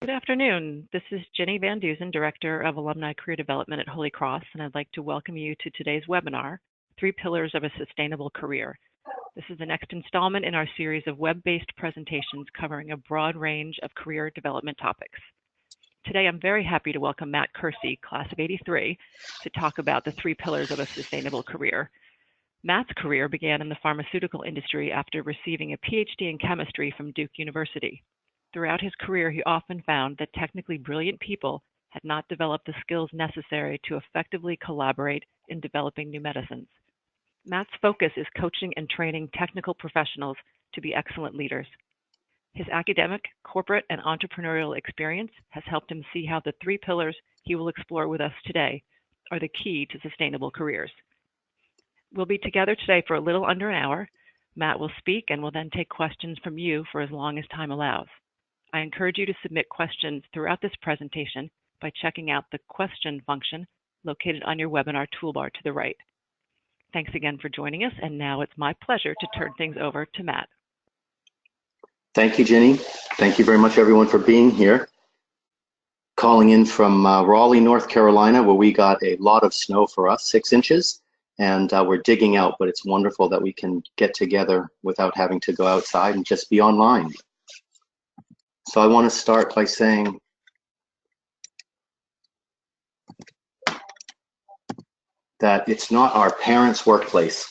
Good afternoon. This is Jenny Van Dusen, Director of Alumni Career Development at Holy Cross, and I'd like to welcome you to today's webinar, Three Pillars of a Sustainable Career. This is the next installment in our series of web-based presentations covering a broad range of career development topics. Today, I'm very happy to welcome Matt Kersey, class of '83, to talk about the three pillars of a sustainable career. Matt's career began in the pharmaceutical industry after receiving a PhD in chemistry from Duke University. Throughout his career, he often found that technically brilliant people had not developed the skills necessary to effectively collaborate in developing new medicines. Matt's focus is coaching and training technical professionals to be excellent leaders. His academic, corporate, and entrepreneurial experience has helped him see how the three pillars he will explore with us today are the key to sustainable careers. We'll be together today for a little under an hour. Matt will speak and will then take questions from you for as long as time allows. I encourage you to submit questions throughout this presentation by checking out the question function located on your webinar toolbar to the right. Thanks again for joining us, and now it's my pleasure to turn things over to Matt. Thank you, Jenny. Thank you very much, everyone, for being here. Calling in from Raleigh, North Carolina, where we got a lot of snow for us, 6 inches, and we're digging out, but it's wonderful that we can get together without having to go outside and just be online. So I want to start by saying that it's not our parents' workplace.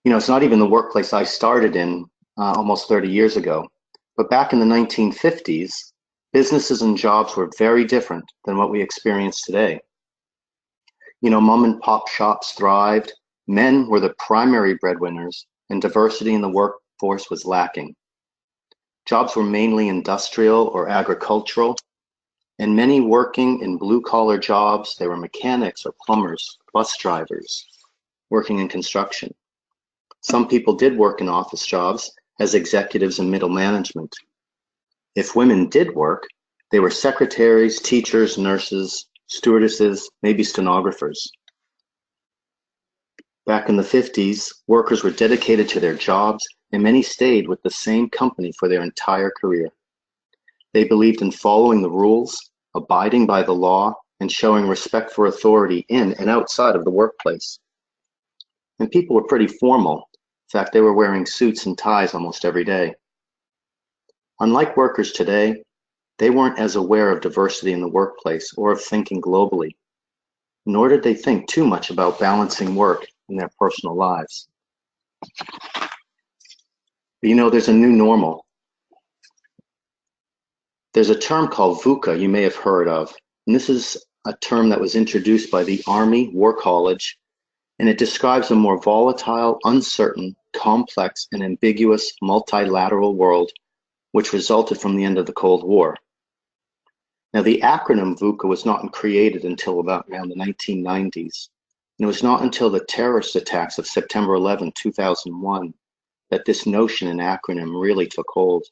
You know, it's not even the workplace I started in almost 30 years ago. But back in the 1950s, businesses and jobs were very different than what we experience today. You know, mom and pop shops thrived, men were the primary breadwinners, and diversity in the workforce was lacking. Jobs were mainly industrial or agricultural, and many working in blue-collar jobs, they were mechanics or plumbers, bus drivers, working in construction. Some people did work in office jobs as executives and middle management. If women did work, they were secretaries, teachers, nurses, stewardesses, maybe stenographers. Back in the 50s, workers were dedicated to their jobs, and many stayed with the same company for their entire career. They believed in following the rules, abiding by the law, and showing respect for authority in and outside of the workplace. And people were pretty formal. In fact, they were wearing suits and ties almost every day. Unlike workers today, they weren't as aware of diversity in the workplace or of thinking globally, nor did they think too much about balancing work in their personal lives. But you know, there's a new normal. There's a term called VUCA you may have heard of, and this is a term that was introduced by the Army War College, and it describes a more volatile, uncertain, complex, and ambiguous multilateral world which resulted from the end of the Cold War. Now, the acronym VUCA was not created until about around the 1990s, and it was not until the terrorist attacks of September 11, 2001, that this notion and acronym really took hold.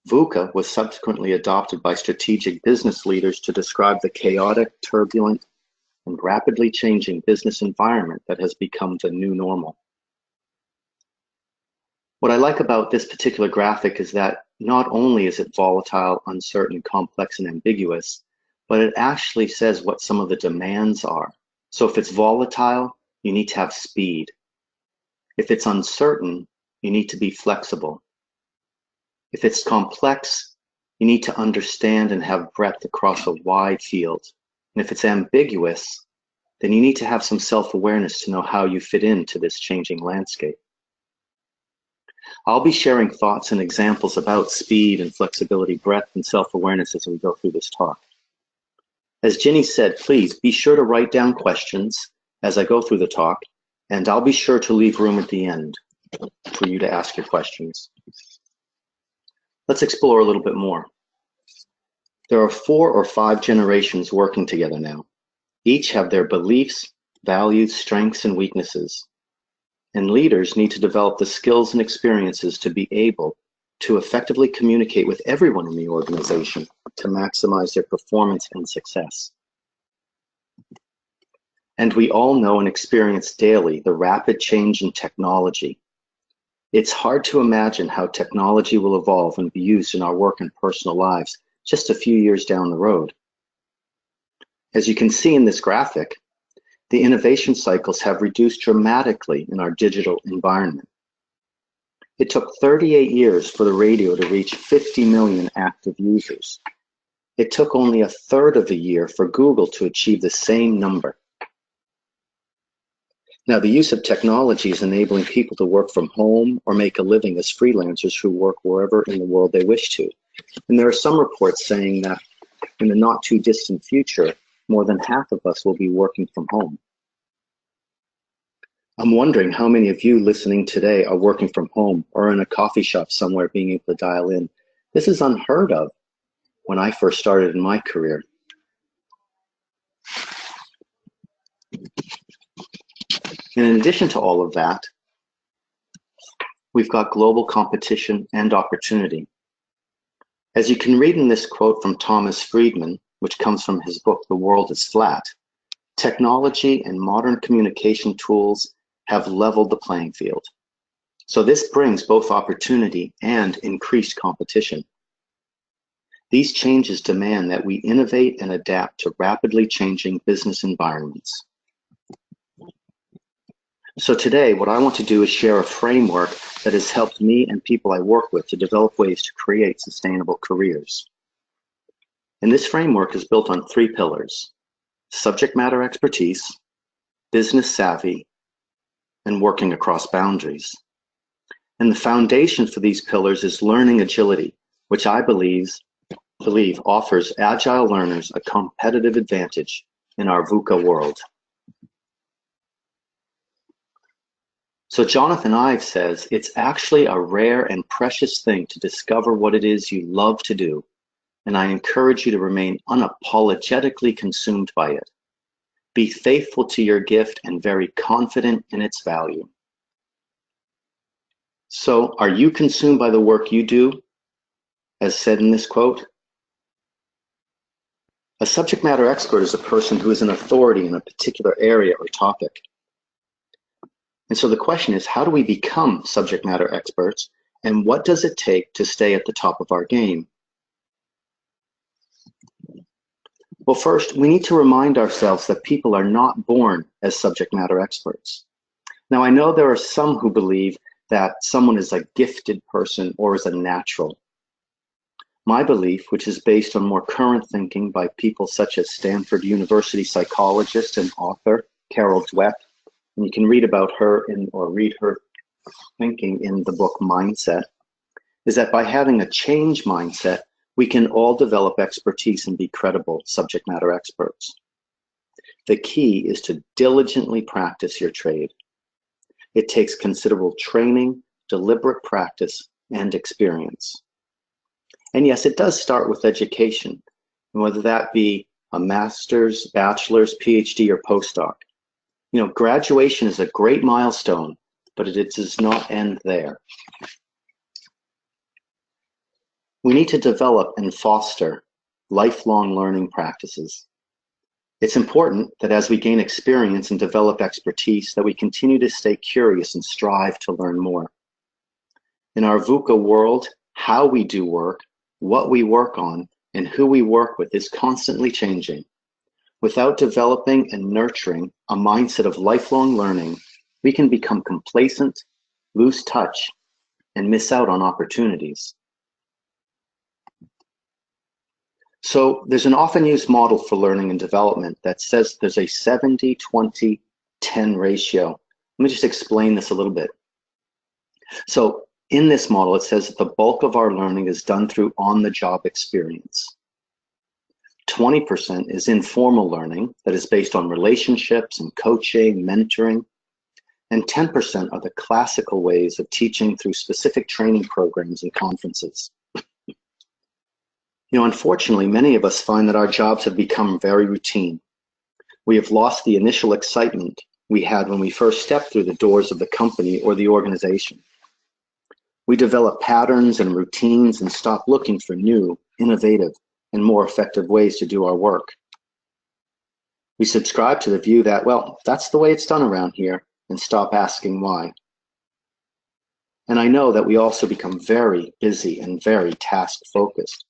VUCA was subsequently adopted by strategic business leaders to describe the chaotic, turbulent, and rapidly changing business environment that has become the new normal. What I like about this particular graphic is that not only is it volatile, uncertain, complex, and ambiguous, but it actually says what some of the demands are. So if it's volatile, you need to have speed. If it's uncertain, you need to be flexible. If it's complex, you need to understand and have breadth across a wide field. And if it's ambiguous, then you need to have some self-awareness to know how you fit into this changing landscape. I'll be sharing thoughts and examples about speed and flexibility, breadth, and self-awareness as we go through this talk. As Ginny said, please be sure to write down questions as I go through the talk, and I'll be sure to leave room at the end for you to ask your questions. Let's explore a little bit more. There are 4 or 5 generations working together now. Each have their beliefs, values, strengths, and weaknesses. And leaders need to develop the skills and experiences to be able to effectively communicate with everyone in the organization to maximize their performance and success. And we all know and experience daily the rapid change in technology. It's hard to imagine how technology will evolve and be used in our work and personal lives just a few years down the road. As you can see in this graphic, the innovation cycles have reduced dramatically in our digital environment. It took 38 years for the radio to reach 50 million active users. It took only a third of a year for Google to achieve the same number. Now, the use of technology is enabling people to work from home or make a living as freelancers who work wherever in the world they wish to. And there are some reports saying that in the not too distant future, more than half of us will be working from home. I'm wondering how many of you listening today are working from home or in a coffee shop somewhere being able to dial in. This is unheard of when I first started in my career. And in addition to all of that, we've got global competition and opportunity. As you can read in this quote from Thomas Friedman, which comes from his book, The World is Flat, technology and modern communication tools have leveled the playing field. So this brings both opportunity and increased competition. These changes demand that we innovate and adapt to rapidly changing business environments. So today, what I want to do is share a framework that has helped me and people I work with to develop ways to create sustainable careers. And this framework is built on 3 pillars: subject matter expertise, business savvy, and working across boundaries. And the foundation for these pillars is learning agility, which I believe offers agile learners a competitive advantage in our VUCA world. So Jonathan Ive says, it's actually a rare and precious thing to discover what it is you love to do, and I encourage you to remain unapologetically consumed by it. Be faithful to your gift and very confident in its value. So, are you consumed by the work you do, as said in this quote? A subject matter expert is a person who is an authority in a particular area or topic. And so the question is, how do we become subject matter experts, and what does it take to stay at the top of our game? Well, first, we need to remind ourselves that people are not born as subject matter experts. Now, I know there are some who believe that someone is a gifted person or is a natural. My belief, which is based on more current thinking by people such as Stanford University psychologist and author Carol Dweck, and you can read about her or read her thinking in the book Mindset, is that by having a change mindset, we can all develop expertise and be credible subject matter experts. The key is to diligently practice your trade. It takes considerable training, deliberate practice, and experience. And yes, it does start with education, whether that be a master's, bachelor's, PhD, or postdoc. You know, graduation is a great milestone, but it does not end there. We need to develop and foster lifelong learning practices. It's important that as we gain experience and develop expertise, that we continue to stay curious and strive to learn more. In our VUCA world, how we do work, what we work on, and who we work with is constantly changing. Without developing and nurturing a mindset of lifelong learning, we can become complacent, lose touch, and miss out on opportunities. So there's an often used model for learning and development that says there's a 70-20-10 ratio. Let me just explain this a little bit. So in this model, it says that the bulk of our learning is done through on-the-job experience. 20% is informal learning that is based on relationships and coaching, mentoring, and 10% are the classical ways of teaching through specific training programs and conferences. You know, unfortunately, many of us find that our jobs have become very routine. We have lost the initial excitement we had when we first stepped through the doors of the company or the organization. We develop patterns and routines and stop looking for new, innovative, and more effective ways to do our work. We subscribe to the view that, well, that's the way it's done around here, and stop asking why. And I know that we also become very busy and very task-focused.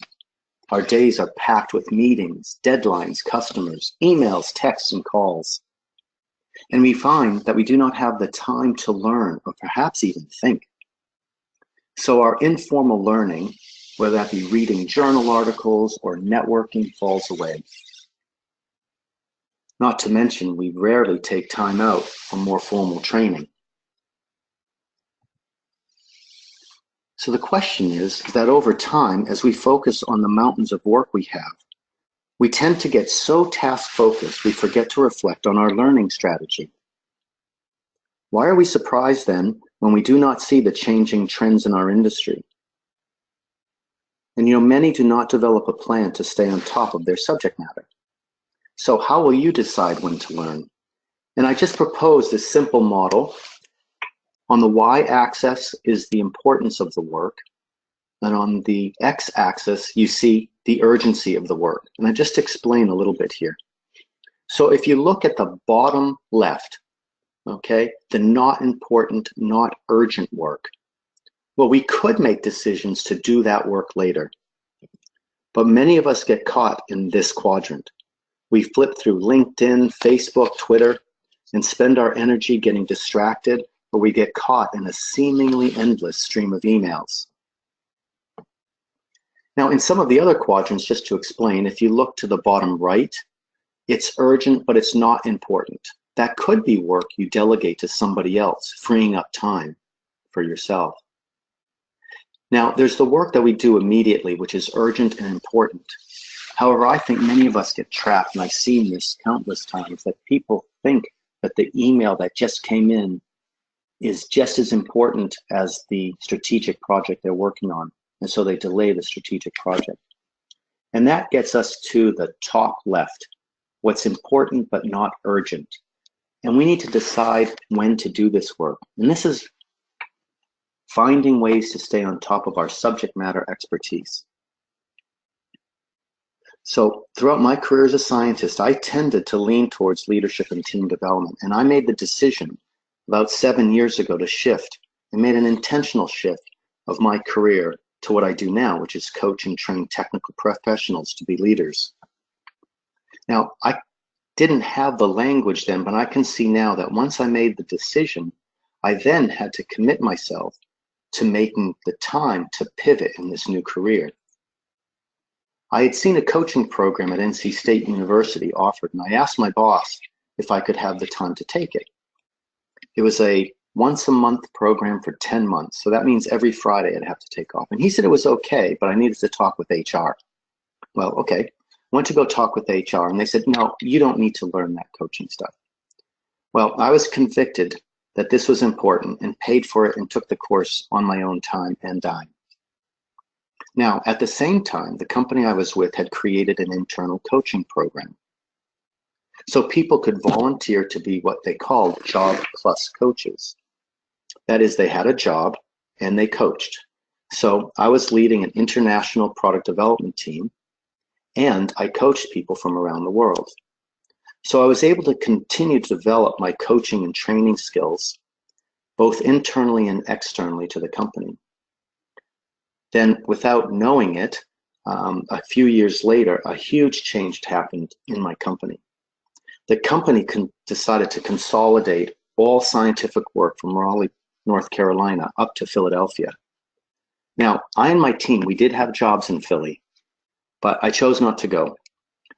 Our days are packed with meetings, deadlines, customers, emails, texts, and calls. And we find that we do not have the time to learn or perhaps even think. So our informal learning, whether that be reading journal articles or networking, falls away. Not to mention, we rarely take time out for more formal training. So the question is that over time, as we focus on the mountains of work we have, we tend to get so task-focused we forget to reflect on our learning strategy. Why are we surprised then when we do not see the changing trends in our industry? And many do not develop a plan to stay on top of their subject matter. So how will you decide when to learn? And I just proposed this simple model. On the y-axis is the importance of the work, and on the x-axis you see the urgency of the work. And I just explain a little bit here. So if you look at the bottom left, okay, the not important, not urgent work, well, we could make decisions to do that work later. But many of us get caught in this quadrant. We flip through LinkedIn, Facebook, Twitter, and spend our energy getting distracted, or we get caught in a seemingly endless stream of emails. Now, in some of the other quadrants, just to explain, if you look to the bottom right, it's urgent, but it's not important. That could be work you delegate to somebody else, freeing up time for yourself. Now, there's the work that we do immediately, which is urgent and important. However, I think many of us get trapped, and I've seen this countless times, that people think that the email that just came in is just as important as the strategic project they're working on. And so they delay the strategic project. And that gets us to the top left, what's important but not urgent. And we need to decide when to do this work. And this is finding ways to stay on top of our subject matter expertise. So throughout my career as a scientist, I tended to lean towards leadership and team development. And I made the decision about 7 years ago to shift and made an intentional shift of my career to what I do now, which is coach and train technical professionals to be leaders. Now, I didn't have the language then, but I can see now that once I made the decision, I then had to commit myself to making the time to pivot in this new career. I had seen a coaching program at NC State University offered, and I asked my boss if I could have the time to take it. It was a once-a-month program for 10 months, so that means every Friday I'd have to take off. And he said it was okay, but I needed to talk with HR. Well, okay. Went to go talk with HR, and they said, no, you don't need to learn that coaching stuff. Well, I was convicted that this was important and paid for it and took the course on my own time and dime. Now, at the same time, the company I was with had created an internal coaching program. So people could volunteer to be what they called job plus coaches. That is, they had a job and they coached. So I was leading an international product development team, and I coached people from around the world. So I was able to continue to develop my coaching and training skills, both internally and externally to the company. Then, without knowing it, a few years later, a huge change happened in my company. The company decided to consolidate all scientific work from Raleigh, North Carolina, up to Philadelphia. Now, I and my team, we did have jobs in Philly, but I chose not to go.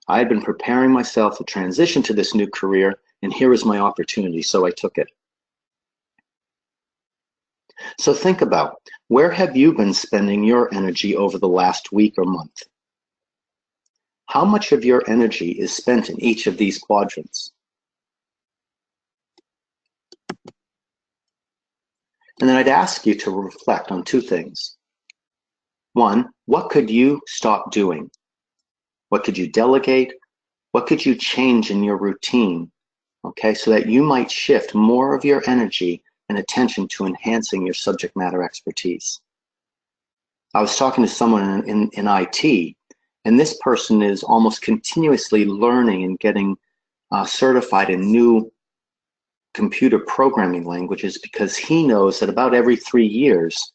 I had been preparing myself to transition to this new career, and here was my opportunity, so I took it. So think about, where have you been spending your energy over the last week or month? How much of your energy is spent in each of these quadrants? And then I'd ask you to reflect on two things. One, what could you stop doing? What could you delegate? What could you change in your routine? Okay, so that you might shift more of your energy and attention to enhancing your subject matter expertise. I was talking to someone in IT, and this person is almost continuously learning and getting certified in new computer programming languages because he knows that about every 3 years,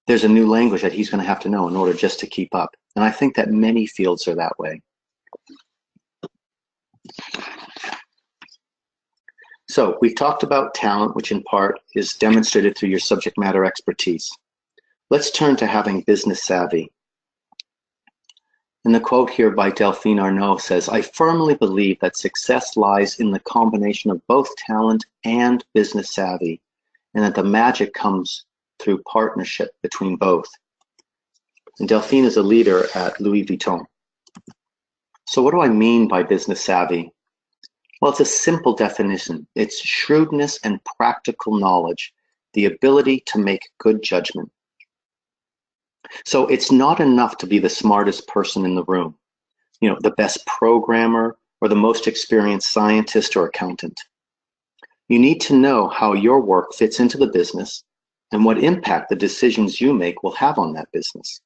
there's a new language that he's going to have to know in order just to keep up. And I think that many fields are that way. So we've talked about talent, which in part is demonstrated through your subject matter expertise. Let's turn to having business savvy. And the quote here by Delphine Arnault says, "I firmly believe that success lies in the combination of both talent and business savvy, and that the magic comes through partnership between both." And Delphine is a leader at Louis Vuitton. So what do I mean by business savvy? Well, it's a simple definition. It's shrewdness and practical knowledge, the ability to make good judgment. So it's not enough to be the smartest person in the room, the best programmer or the most experienced scientist or accountant. You need to know how your work fits into the business and what impact the decisions you make will have on that business.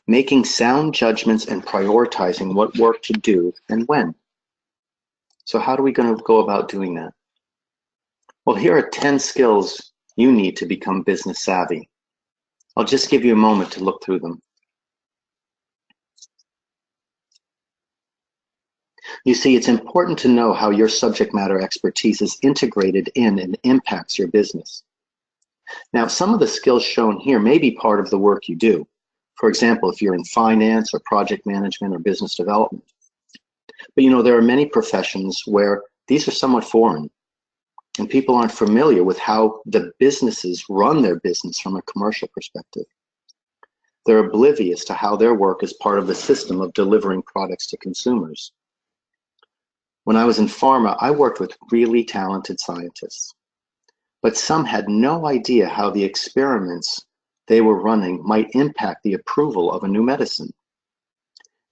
Making sound judgments and prioritizing what work to do and when. So how are we going to go about doing that? Well, here are 10 skills you need to become business savvy. I'll just give you a moment to look through them. You see, it's important to know how your subject matter expertise is integrated in and impacts your business. Now, some of the skills shown here may be part of the work you do. For example, if you're in finance or project management or business development. But there are many professions where these are somewhat foreign, and people aren't familiar with how the businesses run their business from a commercial perspective. They're oblivious to how their work is part of the system of delivering products to consumers. When I was in pharma, I worked with really talented scientists, but some had no idea how the experiments they were running might impact the approval of a new medicine.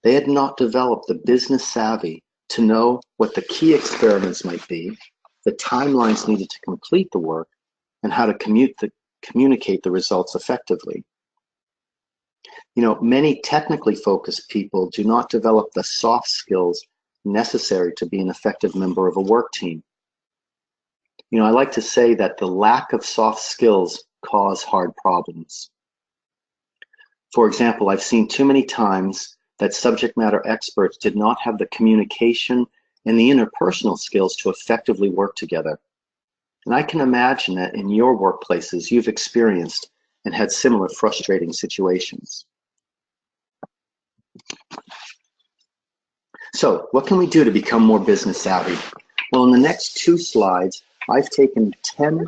They had not developed the business savvy to know what the key experiments might be, the timelines needed to complete the work, and how to communicate the results effectively. Many technically focused people do not develop the soft skills necessary to be an effective member of a work team. I like to say that the lack of soft skills cause hard problems. For example, I've seen too many times that subject matter experts did not have the communication and the interpersonal skills to effectively work together. And I can imagine that in your workplaces you've experienced and had similar frustrating situations. So what can we do to become more business savvy? Well, in the next 2 slides, I've taken 10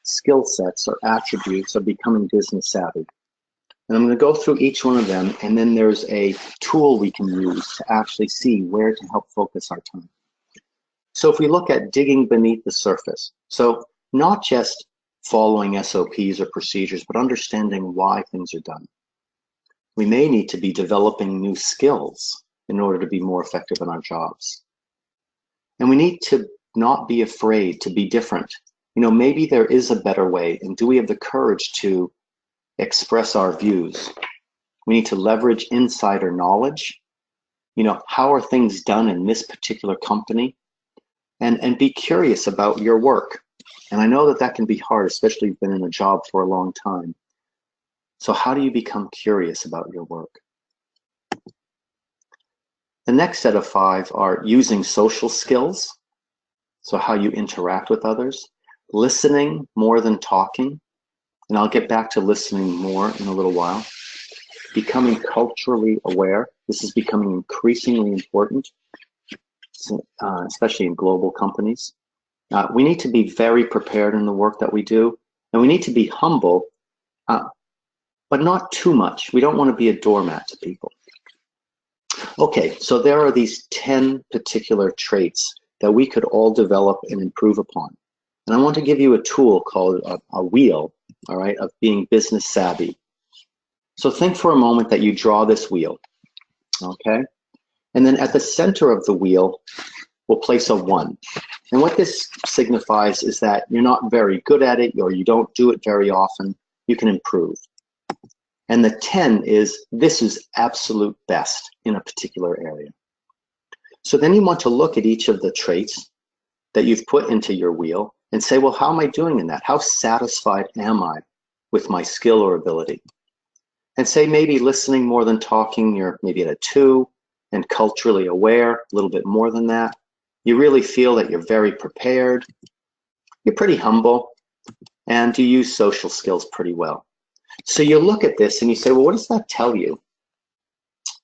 skill sets or attributes of becoming business savvy. And I'm going to go through each one of them, and then there's a tool we can use to actually see where to help focus our time. So if we look at digging beneath the surface, so not just following SOPs or procedures, but understanding why things are done. We may need to be developing new skills in order to be more effective in our jobs. And we need to not be afraid to be different. Maybe there is a better way, and do we have the courage to express our views? We need to leverage insider knowledge. How are things done in this particular company? And be curious about your work. And I know that can be hard, especially if you've been in a job for a long time. So how do you become curious about your work? The next set of 5 are using social skills. So how you interact with others, listening more than talking. And I'll get back to listening more in a little while. Becoming culturally aware. This is becoming increasingly important, especially in global companies. We need to be very prepared in the work that we do, and we need to be humble, but not too much. We don't want to be a doormat to people. Okay, so there are these 10 particular traits that we could all develop and improve upon. And I want to give you a tool called a wheel, all right, of being business savvy. So think for a moment that you draw this wheel, okay? And then at the center of the wheel, we'll place a 1. And what this signifies is that you're not very good at it, or you don't do it very often. You can improve. And the 10 is, this is absolute best in a particular area. So then you want to look at each of the traits that you've put into your wheel and say, well, how am I doing in that? How satisfied am I with my skill or ability? And say maybe listening more than talking, you're maybe at a 2, and culturally aware, a little bit more than that. You really feel that you're very prepared, you're pretty humble, and you use social skills pretty well. So you look at this and you say, well, what does that tell you?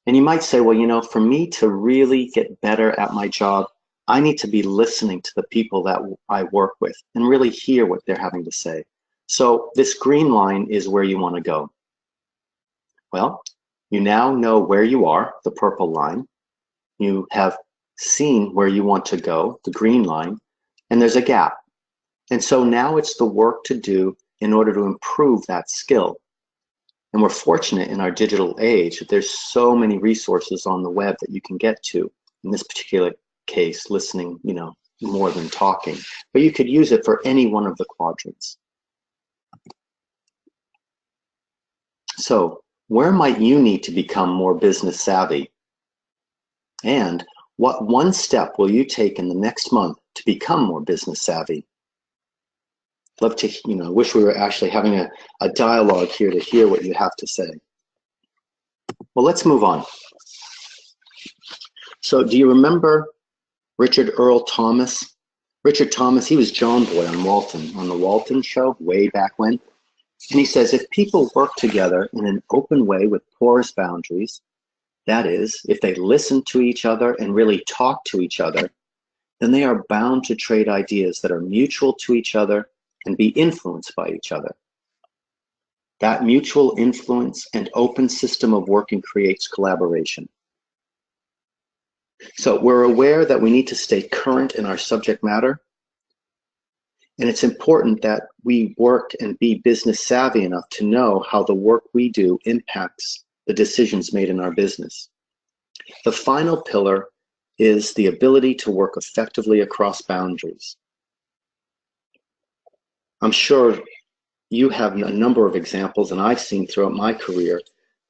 And you might say, well, you know, for me to really get better at my job, I need to be listening to the people that I work with and really hear what they're having to say. So this green line is where you want to go. Well, you now know where you are, the purple line. You have seen where you want to go, the green line, and there's a gap. And so now it's the work to do in order to improve that skill. And we're fortunate in our digital age that there's so many resources on the web that you can get to. In this particular case, listening, you know, more than talking. But you could use it for any one of the quadrants. So where might you need to become more business savvy? And what one step will you take in the next month to become more business savvy? Love to, you know, wish we were actually having a dialogue here to hear what you have to say. Well, let's move on. So do you remember Richard Earl Thomas? Richard Thomas, he was John Boy on Walton, on the Walton Show way back when. And he says, if people work together in an open way with porous boundaries, that is, if they listen to each other and really talk to each other, then they are bound to trade ideas that are mutual to each other and be influenced by each other. That mutual influence and open system of working creates collaboration. So we're aware that we need to stay current in our subject matter. And it's important that we work and be business savvy enough to know how the work we do impacts the decisions made in our business. The final pillar is the ability to work effectively across boundaries. I'm sure you have a number of examples, and I've seen throughout my career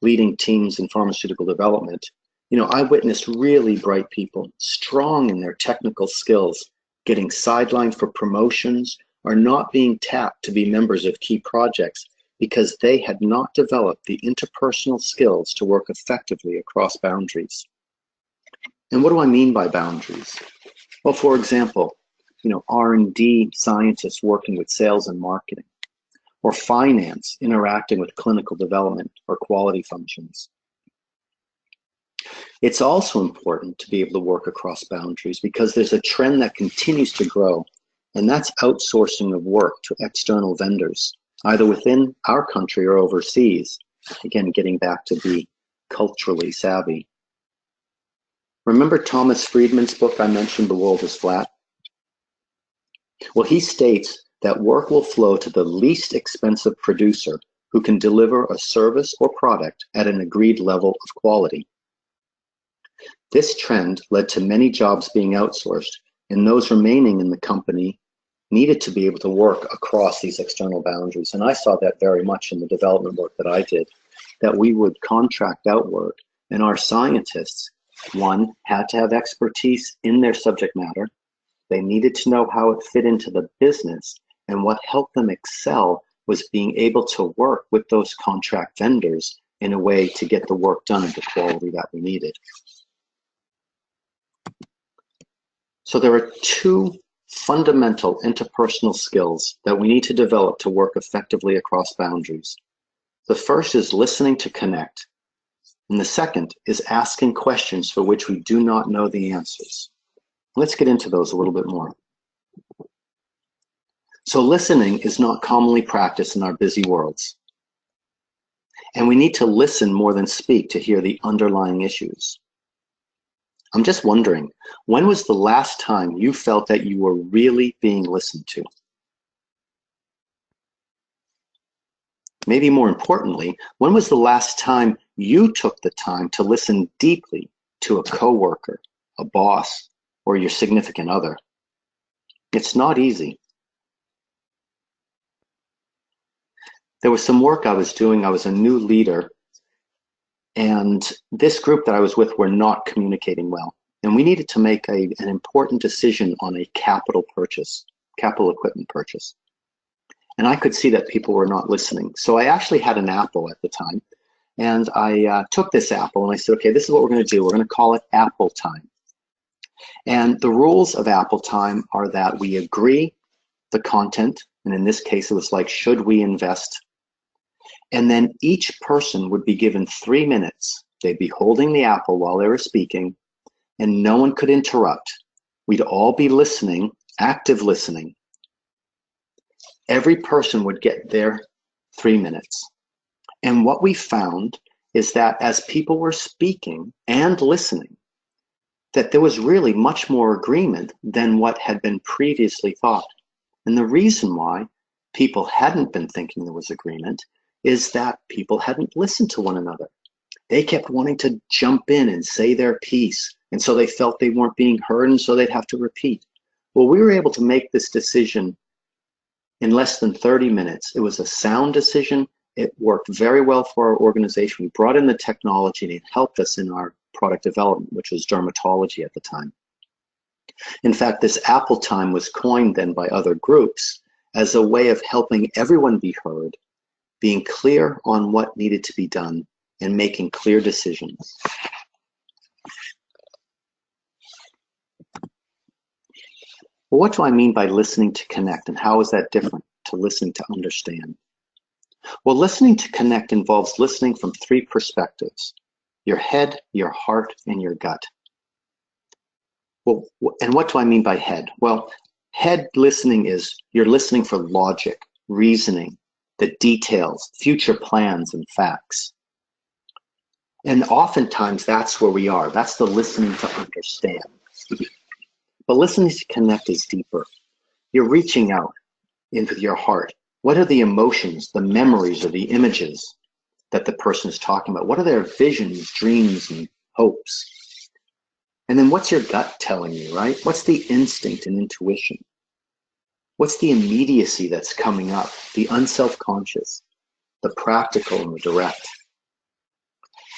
leading teams in pharmaceutical development. You know, I witnessed really bright people, strong in their technical skills, getting sidelined for promotions or not being tapped to be members of key projects because they had not developed the interpersonal skills to work effectively across boundaries. And what do I mean by boundaries? Well, for example, you know, R&D scientists working with sales and marketing, or finance interacting with clinical development or quality functions. It's also important to be able to work across boundaries because there's a trend that continues to grow, and that's outsourcing of work to external vendors, either within our country or overseas. Again, getting back to be culturally savvy. Remember Thomas Friedman's book I mentioned, The World is Flat? Well, he states that work will flow to the least expensive producer who can deliver a service or product at an agreed level of quality. This trend led to many jobs being outsourced, and those remaining in the company needed to be able to work across these external boundaries. And I saw that very much in the development work that I did, that we would contract out work, and our scientists, one, had to have expertise in their subject matter. They needed to know how it fit into the business, and what helped them excel was being able to work with those contract vendors in a way to get the work done at the quality that we needed. So there are two fundamental interpersonal skills that we need to develop to work effectively across boundaries. The first is listening to connect, and the second is asking questions for which we do not know the answers. Let's get into those a little bit more. So listening is not commonly practiced in our busy worlds. And we need to listen more than speak to hear the underlying issues. I'm just wondering, when was the last time you felt that you were really being listened to? Maybe more importantly, when was the last time you took the time to listen deeply to a coworker, a boss, or your significant other? It's not easy. There was some work I was doing. I was a new leader, and this group that I was with were not communicating well. and we needed to make an important decision on a capital equipment purchase. And I could see that people were not listening. So I actually had an Apple at the time, and I took this Apple and I said, okay, this is what we're going to do. We're going to call it Apple time. And the rules of Apple time are that we agree the content, and in this case it was like, should we invest? And then each person would be given 3 minutes. They'd be holding the apple while they were speaking, and no one could interrupt. We'd all be listening, active listening. Every person would get their 3 minutes. And what we found is that as people were speaking and listening, that there was really much more agreement than what had been previously thought. And the reason why people hadn't been thinking there was agreement is that people hadn't listened to one another. They kept wanting to jump in and say their piece, and so they felt they weren't being heard, and so they'd have to repeat. Well, we were able to make this decision in less than 30 minutes. It was a sound decision. It worked very well for our organization. We brought in the technology, and it helped us in our product development, which was dermatology at the time. In fact, this Apple time was coined then by other groups as a way of helping everyone be heard, being clear on what needed to be done, and making clear decisions. Well, what do I mean by listening to connect, and how is that different to listening to understand? Well, listening to connect involves listening from 3 perspectives: your head, your heart, and your gut. Well, and what do I mean by head? Well, head listening is you're listening for logic, reasoning, the details, future plans, and facts. And oftentimes that's where we are. That's the listening to understand. But listening to connect is deeper. You're reaching out into your heart. What are the emotions, the memories, or the images that the person is talking about? What are their visions, dreams, and hopes? And then what's your gut telling you, right? What's the instinct and intuition? What's the immediacy that's coming up, the unself-conscious, the practical, and the direct?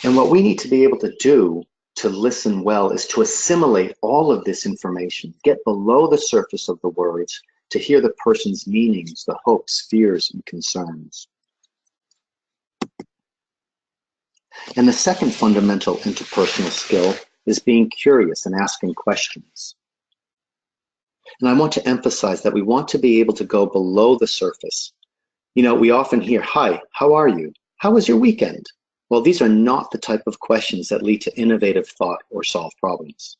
And what we need to be able to do to listen well is to assimilate all of this information, get below the surface of the words to hear the person's meanings, the hopes, fears, and concerns. And the second fundamental interpersonal skill is being curious and asking questions. And I want to emphasize that we want to be able to go below the surface. You know, we often hear, "Hi, how are you? How was your weekend?" Well, these are not the type of questions that lead to innovative thought or solve problems.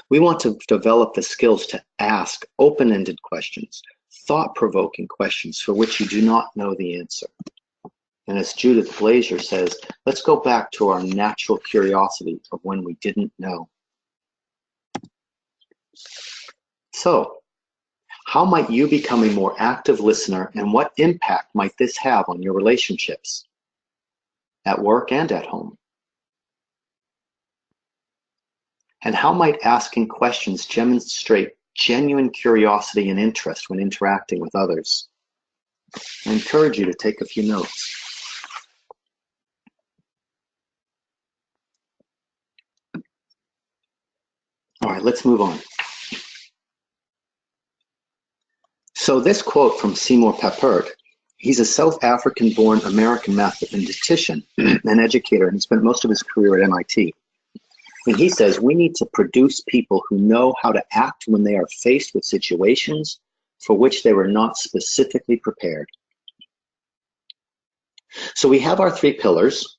We want to develop the skills to ask open-ended questions, thought-provoking questions for which you do not know the answer. And as Judith Glaser says, let's go back to our natural curiosity of when we didn't know. So, how might you become a more active listener, and what impact might this have on your relationships at work and at home? And how might asking questions demonstrate genuine curiosity and interest when interacting with others? I encourage you to take a few notes. All right, let's move on. So this quote from Seymour Papert, he's a South African-born American mathematician and educator, and he spent most of his career at MIT. And he says, we need to produce people who know how to act when they are faced with situations for which they were not specifically prepared. So we have our 3 pillars,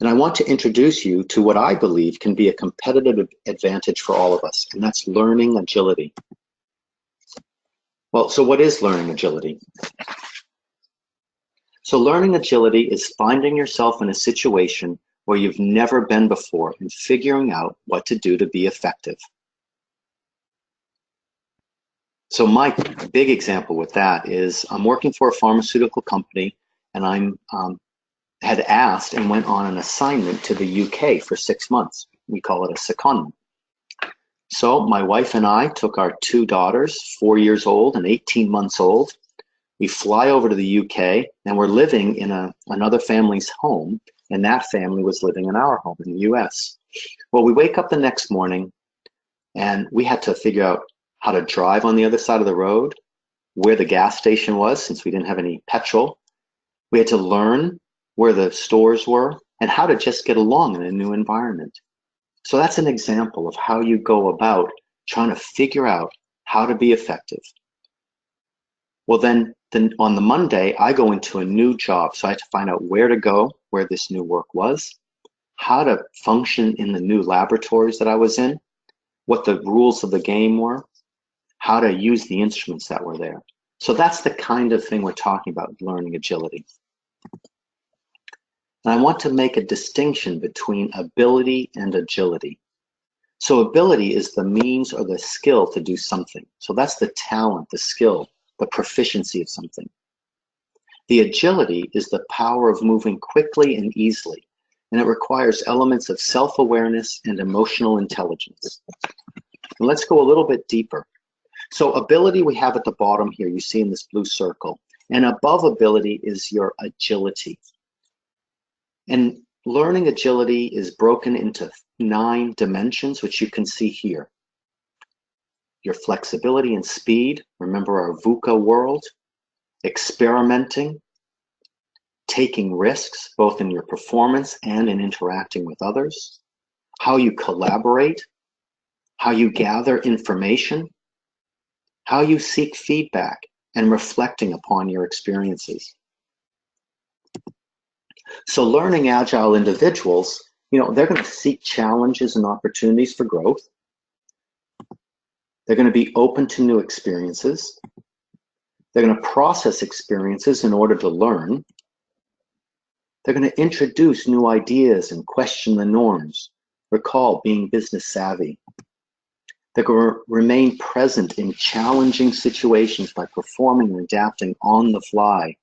and I want to introduce you to what I believe can be a competitive advantage for all of us, and that's learning agility. Well, so what is learning agility? So learning agility is finding yourself in a situation where you've never been before and figuring out what to do to be effective. So my big example with that is I'm working for a pharmaceutical company, and I'm had asked and went on an assignment to the UK for 6 months. We call it a secondment. So my wife and I took our 2 daughters, 4 years old and 18 months old. We fly over to the UK, and we're living in another family's home, and that family was living in our home in the US. Well, we wake up the next morning and we had to figure out how to drive on the other side of the road, where the gas station was since we didn't have any petrol. We had to learn where the stores were and how to just get along in a new environment. So that's an example of how you go about trying to figure out how to be effective. Well, then on the Monday, I go into a new job. So I had to find out where to go, where this new work was, how to function in the new laboratories that I was in, what the rules of the game were, how to use the instruments that were there. So that's the kind of thing we're talking about learning agility. And I want to make a distinction between ability and agility. So ability is the means or the skill to do something. So that's the talent, the skill, the proficiency of something. The agility is the power of moving quickly and easily, and it requires elements of self-awareness and emotional intelligence. And let's go a little bit deeper. So ability we have at the bottom here, you see in this blue circle, and above ability is your agility. And learning agility is broken into 9 dimensions, which you can see here. Your flexibility and speed, remember our VUCA world, experimenting, taking risks, both in your performance and in interacting with others, how you collaborate, how you gather information, how you seek feedback, and reflecting upon your experiences. So learning agile individuals, they're going to seek challenges and opportunities for growth. They're going to be open to new experiences. They're going to process experiences in order to learn. They're going to introduce new ideas and question the norms. Recall being business savvy. They're going to remain present in challenging situations by performing and adapting on the fly.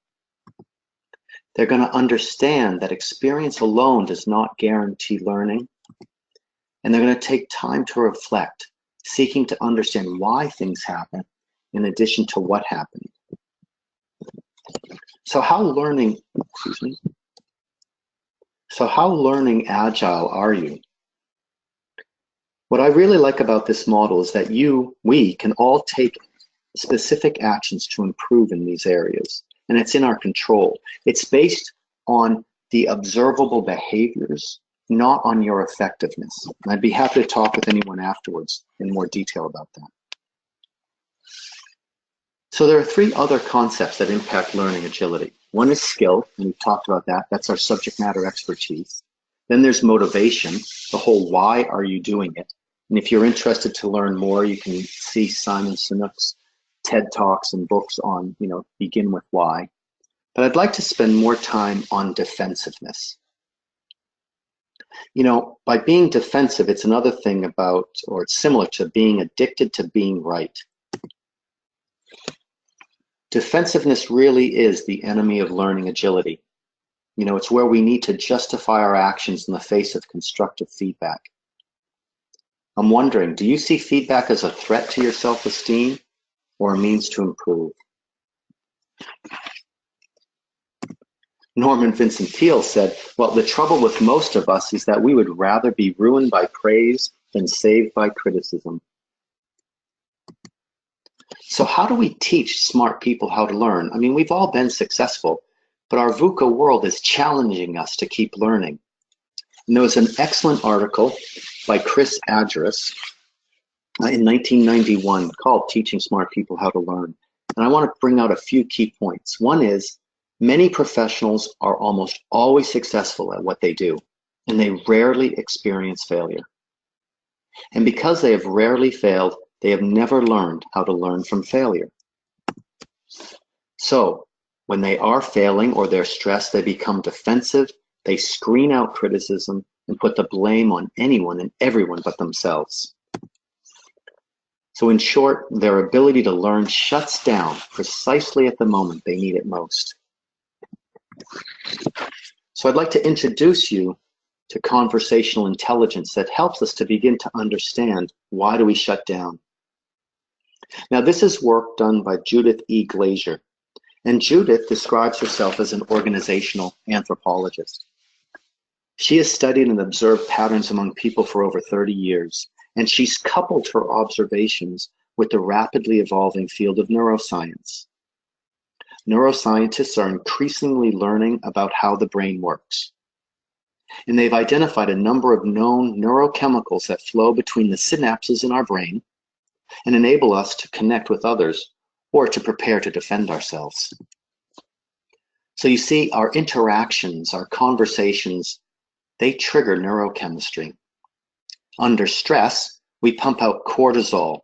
They're going to understand that experience alone does not guarantee learning. And they're going to take time to reflect, seeking to understand why things happen in addition to what happened. So how learning agile are you? What I really like about this model is that we can all take specific actions to improve in these areas, and it's in our control. It's based on the observable behaviors, not on your effectiveness. And I'd be happy to talk with anyone afterwards in more detail about that. So there are 3 other concepts that impact learning agility. One is skill, and we've talked about that. That's our subject matter expertise. Then there's motivation, the whole why are you doing it? And if you're interested to learn more, you can see Simon Sinek's TED Talks and books on, begin with why. But I'd like to spend more time on defensiveness. By being defensive, it's another thing about, or it's similar to being addicted to being right. Defensiveness really is the enemy of learning agility. It's where we need to justify our actions in the face of constructive feedback. I'm wondering, do you see feedback as a threat to your self-esteem or a means to improve? Norman Vincent Peale said, well, the trouble with most of us is that we would rather be ruined by praise than saved by criticism. So how do we teach smart people how to learn? I mean, we've all been successful, but our VUCA world is challenging us to keep learning. And there was an excellent article by Chris Adgeris in 1991 called Teaching Smart People How to Learn. And I want to bring out a few key points. One is, many professionals are almost always successful at what they do, and they rarely experience failure. And because they have rarely failed, they have never learned how to learn from failure. So when they are failing or they're stressed, they become defensive, they screen out criticism and put the blame on anyone and everyone but themselves. So in short, their ability to learn shuts down precisely at the moment they need it most. So I'd like to introduce you to conversational intelligence that helps us to begin to understand why do we shut down. Now this is work done by Judith E. Glaser, and Judith describes herself as an organizational anthropologist. She has studied and observed patterns among people for over 30 years, and she's coupled her observations with the rapidly evolving field of neuroscience. Neuroscientists are increasingly learning about how the brain works, and they've identified a number of known neurochemicals that flow between the synapses in our brain and enable us to connect with others or to prepare to defend ourselves. So you see, our interactions, our conversations, they trigger neurochemistry. Under stress, we pump out cortisol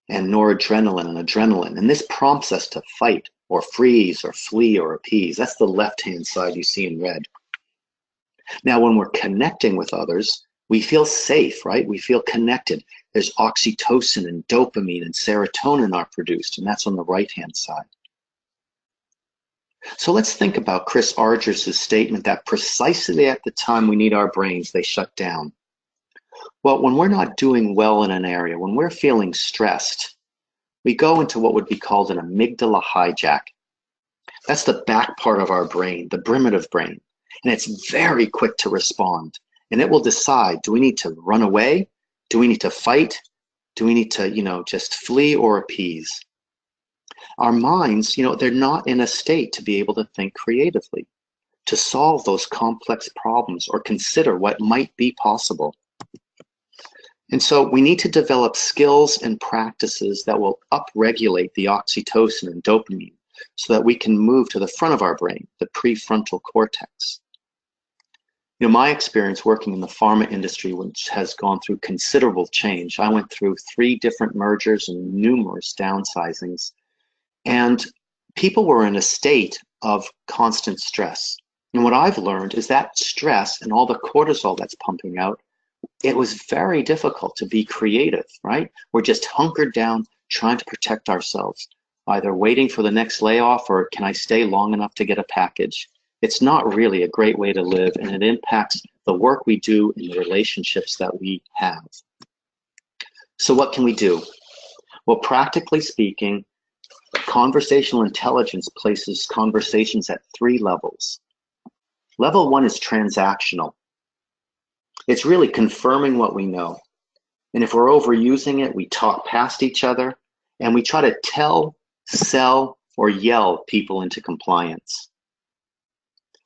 and noradrenaline and adrenaline, and this prompts us to fight or freeze or flee or appease. That's the left-hand side you see in red. Now, when we're connecting with others, we feel safe, right? We feel connected. There's oxytocin and dopamine and serotonin are produced, and that's on the right-hand side. So let's think about Chris Argyris' statement that precisely at the time we need our brains, they shut down. Well, when we're not doing well in an area, when we're feeling stressed, we go into what would be called an amygdala hijack. That's the back part of our brain, the primitive brain, and it's very quick to respond. And it will decide, do we need to run away? Do we need to fight? Do we need to, just flee or appease? Our minds, they're not in a state to be able to think creatively, to solve those complex problems or consider what might be possible. And so we need to develop skills and practices that will upregulate the oxytocin and dopamine so that we can move to the front of our brain, the prefrontal cortex. My experience working in the pharma industry, which has gone through considerable change, I went through 3 different mergers and numerous downsizings, and people were in a state of constant stress. And what I've learned is that stress and all the cortisol that's pumping out, it was very difficult to be creative, right? We're just hunkered down, trying to protect ourselves, either waiting for the next layoff or can I stay long enough to get a package? It's not really a great way to live, and it impacts the work we do and the relationships that we have. So what can we do? Well, practically speaking, conversational intelligence places conversations at 3 levels. Level 1 is transactional. It's really confirming what we know. And if we're overusing it, we talk past each other and we try to tell, sell, or yell people into compliance.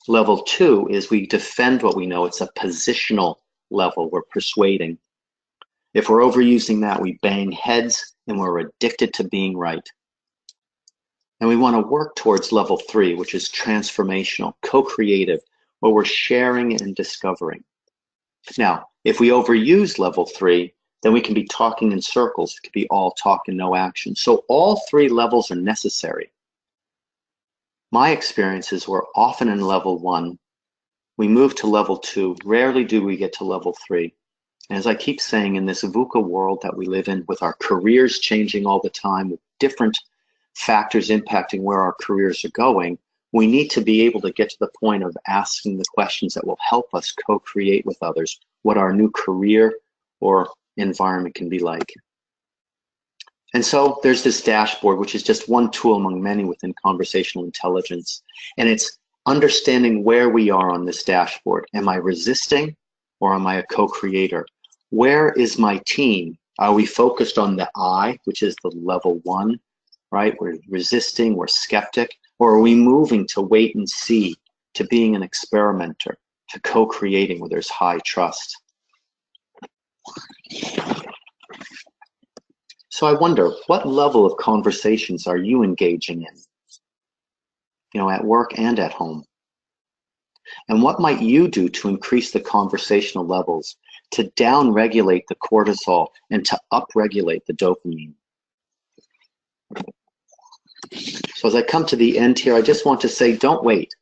Level 2 is we defend what we know. It's a positional level. We're persuading. If we're overusing that, we bang heads and we're addicted to being right. And we want to work towards level 3, which is transformational, co-creative, where we're sharing and discovering. Now, if we overuse level 3, then we can be talking in circles. It could be all talk and no action. So all 3 levels are necessary. My experiences were often in level 1. We move to level 2. Rarely do we get to level 3. And as I keep saying, in this VUCA world that we live in, with our careers changing all the time, with different factors impacting where our careers are going, we need to be able to get to the point of asking the questions that will help us co-create with others what our new career or environment can be like. And so there's this dashboard, which is just one tool among many within conversational intelligence. And it's understanding where we are on this dashboard. Am I resisting or am I a co-creator? Where is my team? Are we focused on the I, which is the level 1, right? We're resisting, we're skeptic, or are we moving to wait and see, to being an experimenter, to co-creating where there's high trust? So I wonder, what level of conversations are you engaging in, at work and at home? And what might you do to increase the conversational levels, to down-regulate the cortisol and to up-regulate the dopamine? So as I come to the end here, I just want to say, don't wait.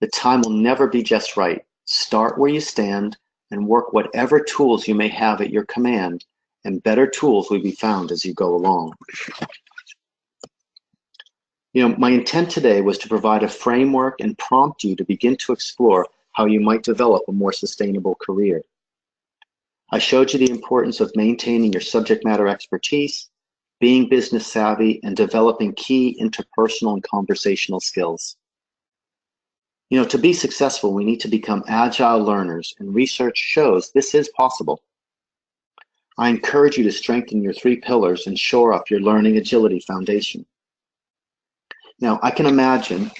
The time will never be just right. Start where you stand and work whatever tools you may have at your command, and better tools will be found as you go along. My intent today was to provide a framework and prompt you to begin to explore how you might develop a more sustainable career. I showed you the importance of maintaining your subject matter expertise, being business savvy, and developing key interpersonal and conversational skills. To be successful, we need to become agile learners, and research shows this is possible. I encourage you to strengthen your 3 pillars and shore up your learning agility foundation. Now, I can imagine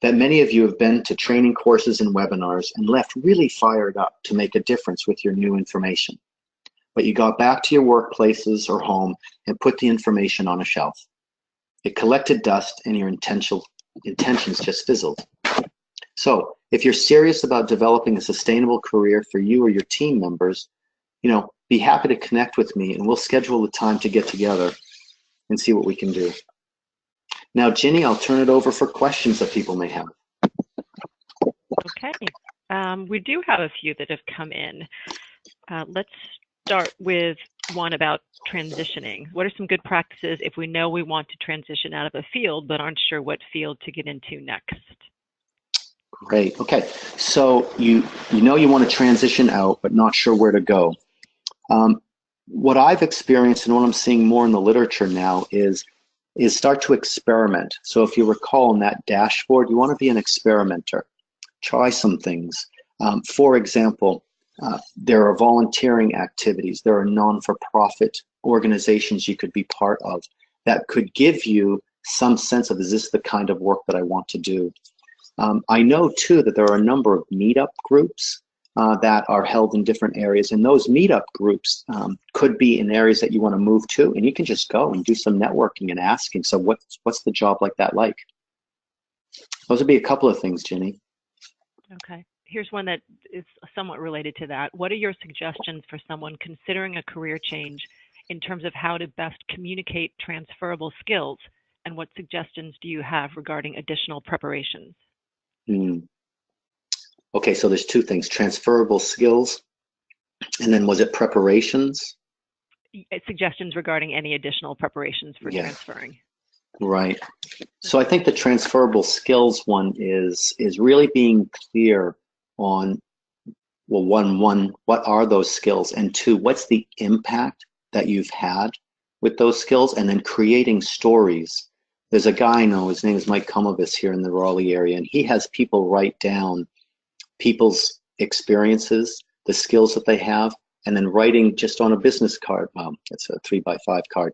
that many of you have been to training courses and webinars and left really fired up to make a difference with your new information. But you got back to your workplaces or home and put the information on a shelf. It collected dust and your intentions just fizzled. So if you're serious about developing a sustainable career for you or your team members, be happy to connect with me and we'll schedule the time to get together and see what we can do. Now, Ginny, I'll turn it over for questions that people may have. Okay. We do have a few that have come in. Let's start with one about transitioning. What are some good practices if we know we want to transition out of a field but aren't sure what field to get into next? Great. Okay. So you know you want to transition out but not sure where to go. What I've experienced and what I'm seeing more in the literature now is start to experiment. So if you recall on that dashboard, you want to be an experimenter. Try some things. For example, there are volunteering activities. There are non-for-profit organizations you could be part of that could give you some sense of, is this the kind of work that I want to do? I know too that there are a number of meetup groups that are held in different areas, and those meetup groups could be in areas that you want to move to, and you can just go and do some networking and asking, so what's the job like that like? Those would be a couple of things, Ginny. Okay. Here's one that is somewhat related to that. What are your suggestions for someone considering a career change in terms of how to best communicate transferable skills, and what suggestions do you have regarding additional preparations? Okay, so there's 2 things, transferable skills, and then was it preparations? Suggestions regarding any additional preparations for transferring. Right. So I think the transferable skills one is really being clear on, well, one, what are those skills? And 2, what's the impact that you've had with those skills? And then creating stories. There's a guy I know, his name is Mike Kumovis here in the Raleigh area, and he has people write down people's experiences, the skills that they have, and then writing just on a business card. It's a 3x5 card.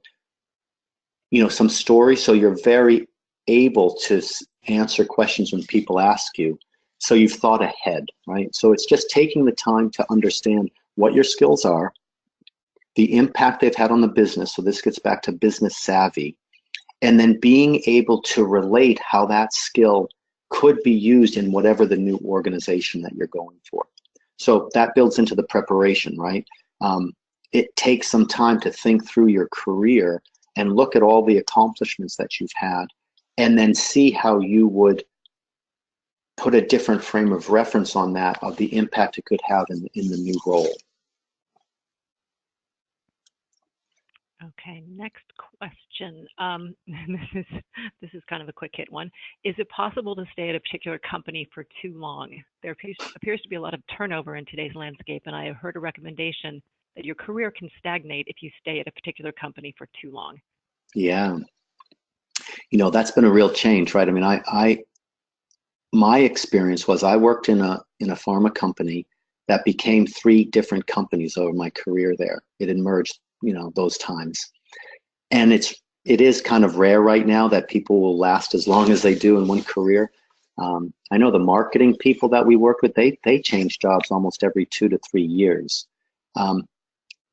Some stories, so you're very able to answer questions when people ask you. So you've thought ahead, right? So it's just taking the time to understand what your skills are, the impact they've had on the business. So this gets back to business savvy, and then being able to relate how that skill could be used in whatever the new organization that you're going for. So that builds into the preparation, right? It takes some time to think through your career and look at all the accomplishments that you've had, and then see how you would put a different frame of reference on that, of the impact it could have in the new role. Okay, next question. This is kind of a quick hit one. Is it possible to stay at a particular company for too long? There appears to be a lot of turnover in today's landscape, and I have heard a recommendation that your career can stagnate if you stay at a particular company for too long. Yeah, that's been a real change, right? I mean, my experience was I worked in a pharma company that became 3 different companies over my career there. It had merged, those times. And it is kind of rare right now that people will last as long as they do in one career. I know the marketing people that we work with, they change jobs almost every 2 to 3 years.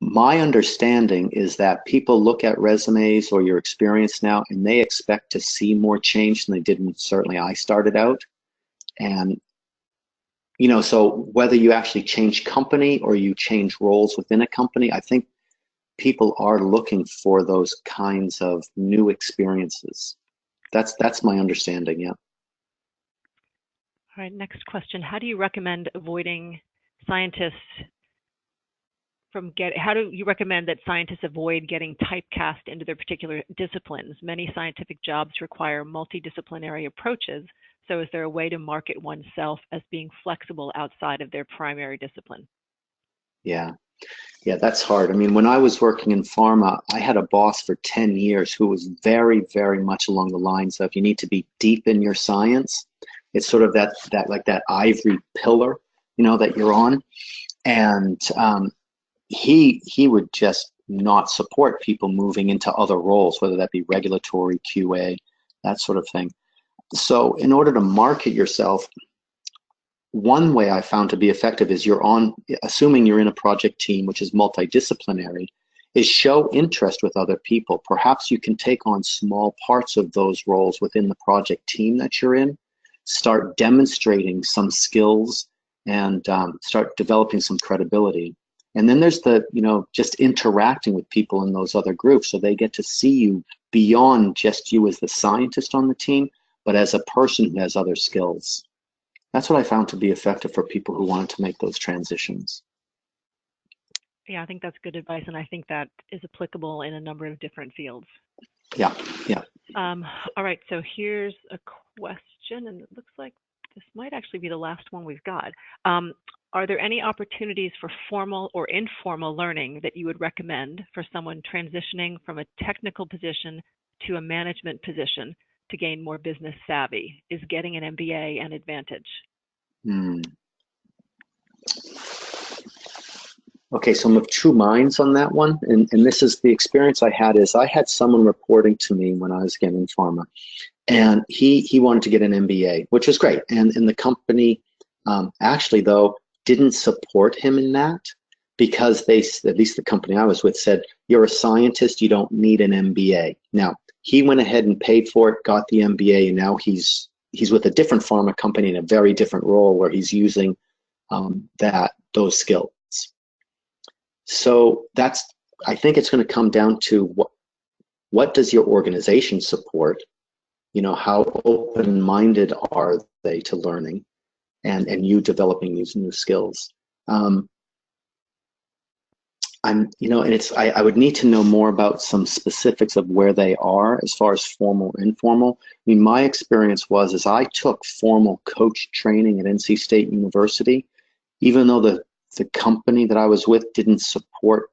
My understanding is that people look at resumes or your experience now, and they expect to see more change than they did when certainly I started out. And, so whether you actually change company or you change roles within a company, I think people are looking for those kinds of new experiences. That's my understanding, yeah. All right, next question. How do you recommend avoiding scientists how do you recommend that scientists avoid getting typecast into their particular disciplines? Many scientific jobs require multidisciplinary approaches, so is there a way to market oneself as being flexible outside of their primary discipline? Yeah, that's hard. I mean, when I was working in pharma, I had a boss for 10 years who was very, very much along the lines of, you need to be deep in your science. It's sort of that like that ivory pillar, that you're on. And he would just not support people moving into other roles, whether that be regulatory, QA, that sort of thing. So in order to market yourself, one way I found to be effective is assuming you're in a project team, which is multidisciplinary, is show interest with other people. Perhaps you can take on small parts of those roles within the project team that you're in, start demonstrating some skills, and start developing some credibility. And then there's just interacting with people in those other groups, so they get to see you beyond just you as the scientist on the team, but as a person who has other skills. That's what I found to be effective for people who wanted to make those transitions. Yeah, I think that's good advice, and I think that is applicable in a number of different fields. Yeah. All right, so here's a question, and it looks like this might actually be the last one we've got. Are there any opportunities for formal or informal learning that you would recommend for someone transitioning from a technical position to a management position to gain more business savvy? Is getting an MBA an advantage? Okay, so I'm of two minds on that one. And this is the experience I had someone reporting to me when I was getting pharma. And he wanted to get an MBA, which was great. And the company actually, though, didn't support him in that, because at least the company I was with, said, you're a scientist, you don't need an MBA. Now, he went ahead and paid for it, got the MBA, and now he's with a different pharma company in a very different role where he's using those skills. So I think it's going to come down to what does your organization support? How open-minded are they to learning and you developing these new skills? I would need to know more about some specifics of where they are as far as formal, informal. I mean, my experience was I took formal coach training at NC State University, even though the company that I was with didn't support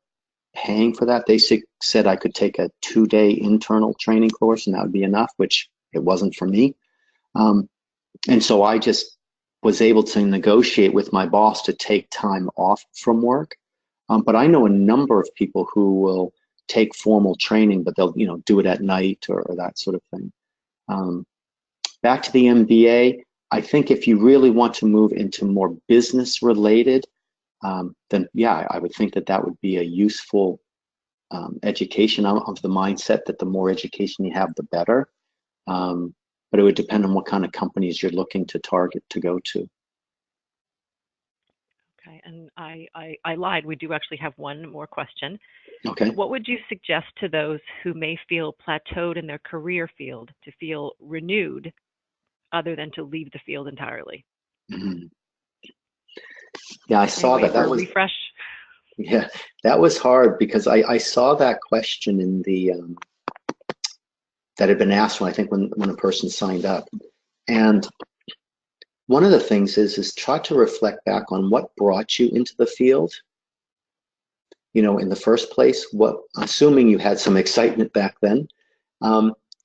paying for that. They said I could take a 2-day internal training course and that would be enough, which it wasn't for me. And so I just was able to negotiate with my boss to take time off from work. But I know a number of people who will take formal training, but they'll do it at night or that sort of thing. Back to the MBA, I think if you really want to move into more business related, then yeah, I would think that would be a useful education of the mindset that the more education you have, the better. But it would depend on what kind of companies you're looking to target to go to. Okay, and I lied. We do actually have one more question. Okay. What would you suggest to those who may feel plateaued in their career field to feel renewed, other than to leave the field entirely? Mm-hmm. Yeah, I saw that. That was refresh. Yeah, that was hard because I saw that question in the that had been asked when a person signed up, and one of the things is try to reflect back on what brought you into the field. In the first place, assuming you had some excitement back then,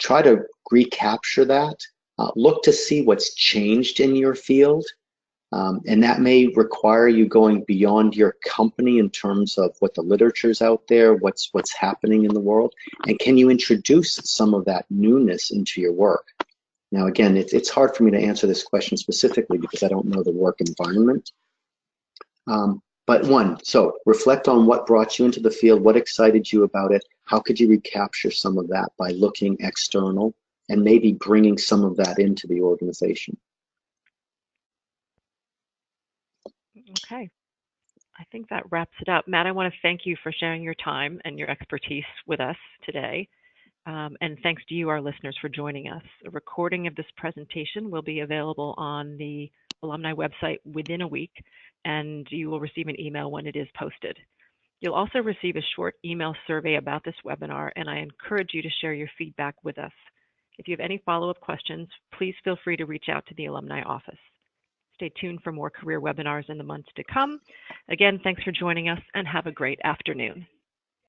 try to recapture that. Look to see what's changed in your field. And that may require you going beyond your company in terms of what the literature's out there, what's happening in the world, and can you introduce some of that newness into your work? Now, again, it's hard for me to answer this question specifically because I don't know the work environment. So reflect on what brought you into the field, what excited you about it, how could you recapture some of that by looking external and maybe bringing some of that into the organization. Okay. I think that wraps it up. Matt, I want to thank you for sharing your time and your expertise with us today. And thanks to you, our listeners, for joining us. A recording of this presentation will be available on the alumni website within a week, and you will receive an email when it is posted. You'll also receive a short email survey about this webinar, and I encourage you to share your feedback with us. If you have any follow-up questions, please feel free to reach out to the alumni office. Stay tuned for more career webinars in the months to come. Again, thanks for joining us and have a great afternoon.